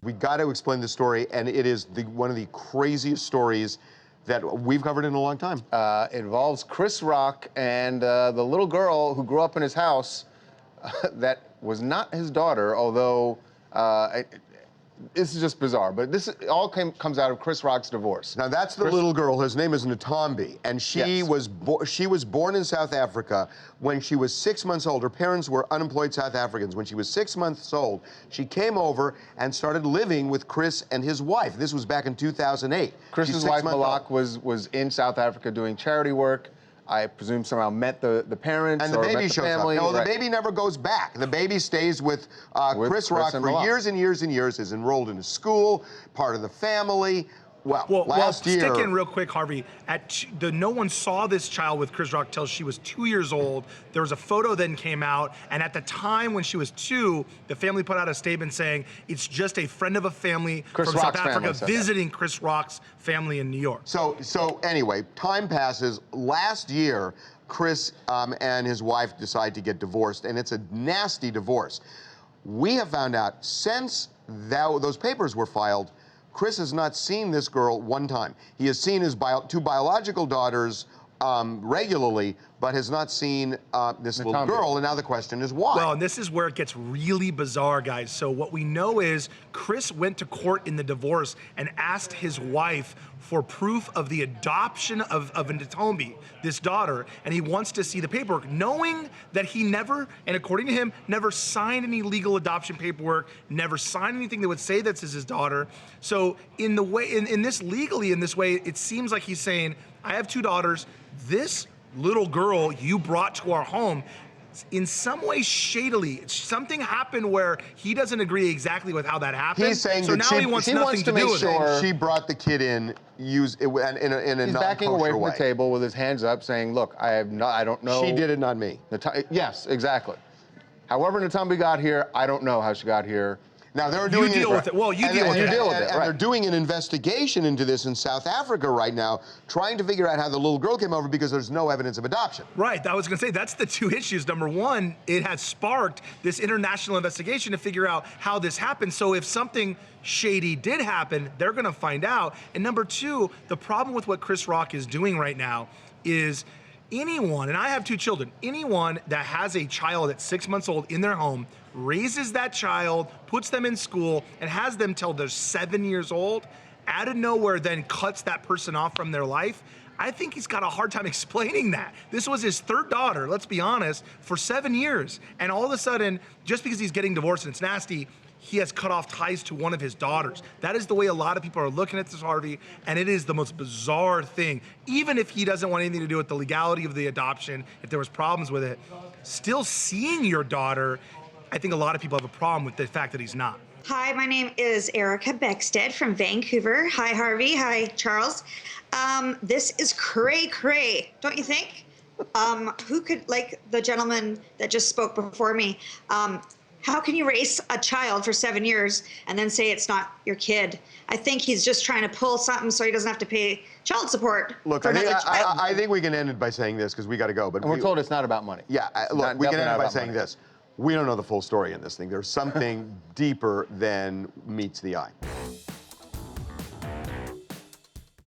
We got to explain the story, and it is one of the craziest stories that we've covered in a long time. Involves Chris Rock and the little girl who grew up in his house that was not his daughter, although this is just bizarre, but this all comes out of Chris Rock's divorce. Now that's the little girl. His name is Ntombi, and she was born in South Africa. When she was 6 months old, her parents were unemployed South Africans. When she was 6 months old, she came over and started living with Chris and his wife. This was back in 2008. Chris's wife Malak was in South Africa doing charity work. I presume somehow met the parents and the baby shows family. up. No, the baby never goes back. The baby stays with Chris Rock for years and years and years, is enrolled in a school, part of the family. Well, last year... Stick in real quick, Harvey. No one saw this child with Chris Rock till she was 2 years old. There was a photo then came out, and at the time when she was 2, the family put out a statement saying it's just a friend of a family from South Africa visiting Chris Rock's family in New York. So anyway, time passes. Last year, Chris and his wife decide to get divorced, and it's a nasty divorce. We have found out since those papers were filed, Chris has not seen this girl one time. He has seen his two biological daughters regularly, but has not seen this little girl, and now the question is why? Well, and this is where it gets really bizarre, guys. So what we know is Chris went to court in the divorce and asked his wife for proof of the adoption of Ntombi, this daughter, and he wants to see the paperwork, knowing that he never, and according to him, never signed any legal adoption paperwork, never signed anything that would say this is his daughter. So in the way, in this legally, in this way, it seems like he's saying, I have 2 daughters, this little girl you brought to our home, in some way shadily, something happened where he doesn't agree exactly with how that happened. He's saying so that now he wants nothing to do with it. She brought the kid in, in a He's non-kosher backing away from way. the table with his hands up, saying, "Look, I don't know." She did it, not me. Yes, exactly. However Ntombi got here, I don't know how she got here. Now they're doing deal with it. Well, you deal with it. And they're doing an investigation into this in South Africa right now, trying to figure out how the little girl came over because there's no evidence of adoption. Right, I was gonna say, that's the 2 issues. Number one, it has sparked this international investigation to figure out how this happened. So if something shady did happen, they're gonna find out. And number 2, the problem with what Chris Rock is doing right now is anyone, and I have 2 children, anyone that has a child that's 6 months old in their home, raises that child, puts them in school, and has them till they're 7 years old, out of nowhere then cuts that person off from their life, I think he's got a hard time explaining that. This was his 3rd daughter, let's be honest, for 7 years. And all of a sudden, just because he's getting divorced and it's nasty, he has cut off ties to one of his daughters. That is the way a lot of people are looking at this, Harvey, and it is the most bizarre thing. Even if he doesn't want anything to do with the legality of the adoption, if there was problems with it, still seeing your daughter, I think a lot of people have a problem with the fact that he's not. Hi, my name is Erica Beckstead from Vancouver. Hi, Harvey. Hi, Charles. This is cray-cray, don't you think? Who could, like the gentleman that just spoke before me, how can you raise a child for 7 years and then say it's not your kid? I think he's just trying to pull something so he doesn't have to pay child support. Look, I think we can end it by saying this because we got to go. But we're told it's not about money. Yeah, look, we can end it by saying this. We don't know the full story in this thing. There's something deeper than meets the eye.